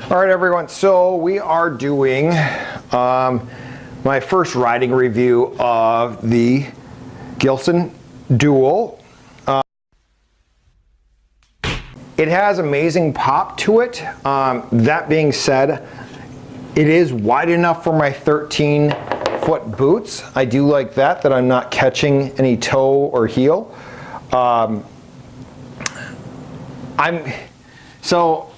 All right, everyone, so we are doing my first riding review of the Gilson Duel. It has amazing pop to it. That being said, it is wide enough for my 13-foot boots. I do like that I'm not catching any toe or heel.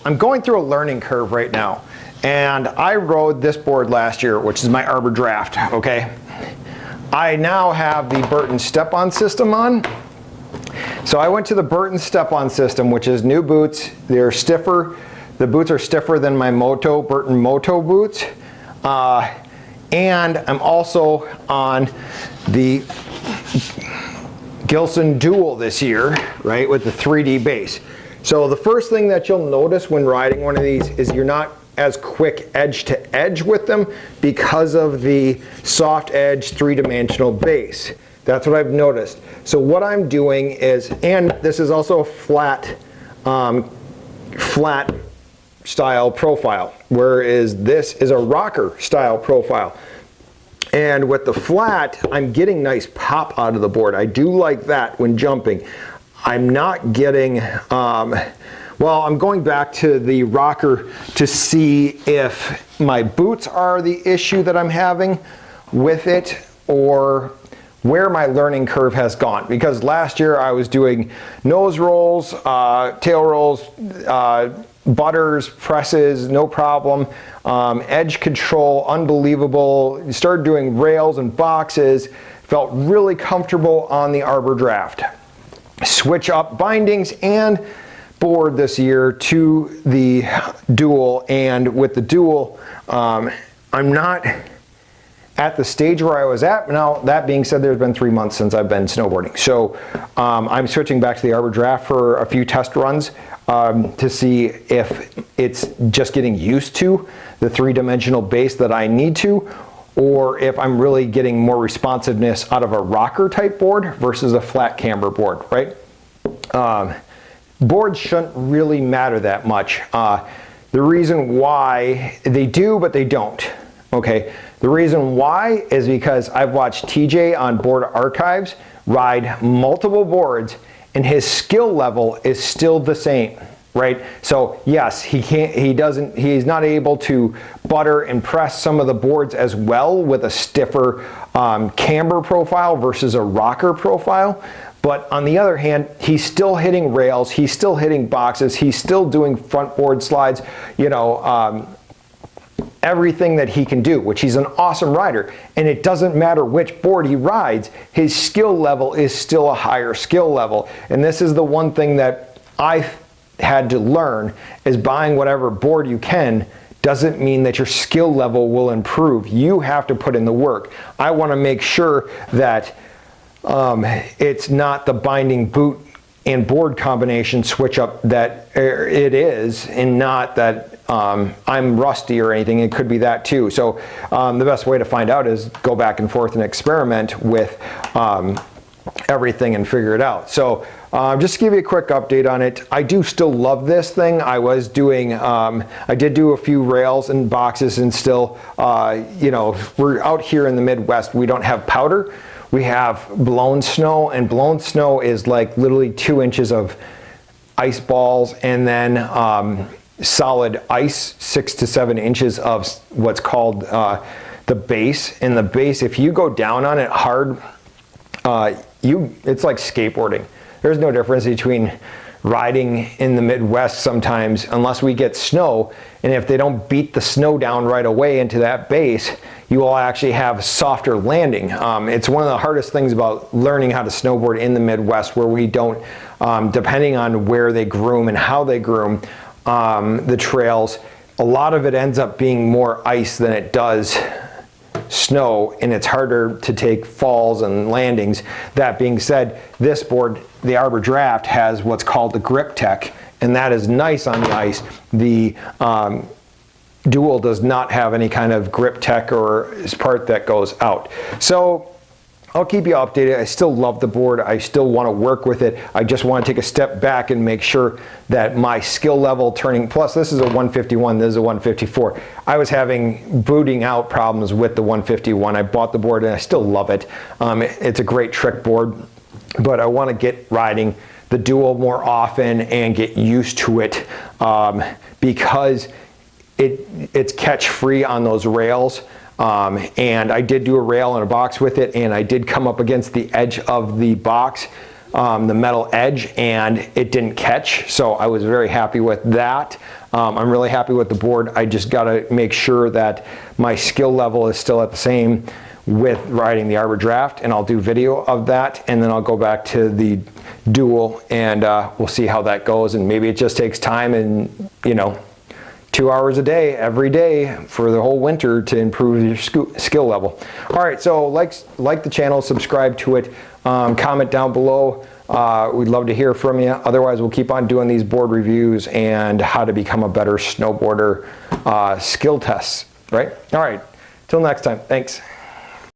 I'm going through a learning curve right now, and I rode this board last year, which is my Arbor Draft, okay? I now have the Burton Step On system on. So I went to the Burton Step On system, which is new boots. They're stiffer. The boots are stiffer than my Burton Moto boots. And I'm also on the Gilson Duel this year, right, with the 3D base. So the first thing that you'll notice when riding one of these is you're not as quick edge to edge with them because of the soft edge 3-dimensional base. That's what I've noticed. So what I'm doing is, and this is also a flat style profile, whereas this is a rocker style profile. And with the flat, I'm getting nice pop out of the board. I do like that when jumping. I'm not getting, well, I'm going back to the rocker to see if my boots are the issue that I'm having with it, or where my learning curve has gone. Because last year I was doing nose rolls, tail rolls, butters, presses, no problem. Edge control, unbelievable. Started doing rails and boxes. Felt really comfortable on the Arbor Draft. Switch up bindings and board this year to the Duel, and with the Duel, I'm not at the stage where I was at. Now, that being said, there's been 3 months since I've been snowboarding. So I'm switching back to the Arbor Draft for a few test runs to see if it's just getting used to the 3-dimensional base that I need to, or if I'm really getting more responsiveness out of a rocker type board versus a flat camber board, right? Boards shouldn't really matter that much. The reason why they do, but they don't, okay? The reason why is because I've watched TJ on Board Archives ride multiple boards, and his skill level is still the same, right? So yes, he's not able to butter and press some of the boards as well with a stiffer camber profile versus a rocker profile. But on the other hand, he's still hitting rails, he's still hitting boxes, he's still doing front board slides, you know, everything that he can do, which he's an awesome rider. And it doesn't matter which board he rides, his skill level is still a higher skill level. And this is the one thing that I had to learn, is buying whatever board you can doesn't mean that your skill level will improve. You have to put in the work. I want to make sure that it's not the binding boot and board combination switch up that it is, and not that I'm rusty or anything. It could be that too. So the best way to find out is go back and forth and experiment with everything and figure it out. So just to give you a quick update on it, I do still love this thing. I was doing, I did do a few rails and boxes, and still, you know, we're out here in the Midwest, we don't have powder. We have blown snow, and blown snow is like literally 2 inches of ice balls, and then solid ice, 6 to 7 inches of what's called the base. And the base, if you go down on it hard, it's like skateboarding. There's no difference between riding in the Midwest sometimes, unless we get snow, and if they don't beat the snow down right away into that base, you will actually have softer landing. It's one of the hardest things about learning how to snowboard in the Midwest, where we don't, depending on where they groom and how they groom the trails, a lot of it ends up being more ice than it does snow, and it's harder to take falls and landings. That being said, this board, the Arbor Draft, has what's called the grip tech, and that is nice on the ice. The Duel does not have any kind of grip tech or part that goes out. So I'll keep you updated. I still love the board. I still want to work with it. I just want to take a step back and make sure that my skill level turning, plus this is a 151, this is a 154. I was having booting out problems with the 151. I bought the board and I still love it. It's a great trick board, but I want to get riding the Duel more often and get used to it because it's catch free on those rails. And I did do a rail and a box with it, and I did come up against the edge of the box, the metal edge, and it didn't catch, so I was very happy with that. I'm really happy with the board. I just got to make sure that my skill level is still at the same with riding the Arbor Draft, and I'll do video of that, and then I'll go back to the Duel, and we'll see how that goes, and maybe it just takes time and, 2 hours a day, every day for the whole winter to improve your skill level. All right, so like the channel, subscribe to it, comment down below. We'd love to hear from you. Otherwise, we'll keep on doing these board reviews and how to become a better snowboarder skill tests, right? All right, till next time, thanks.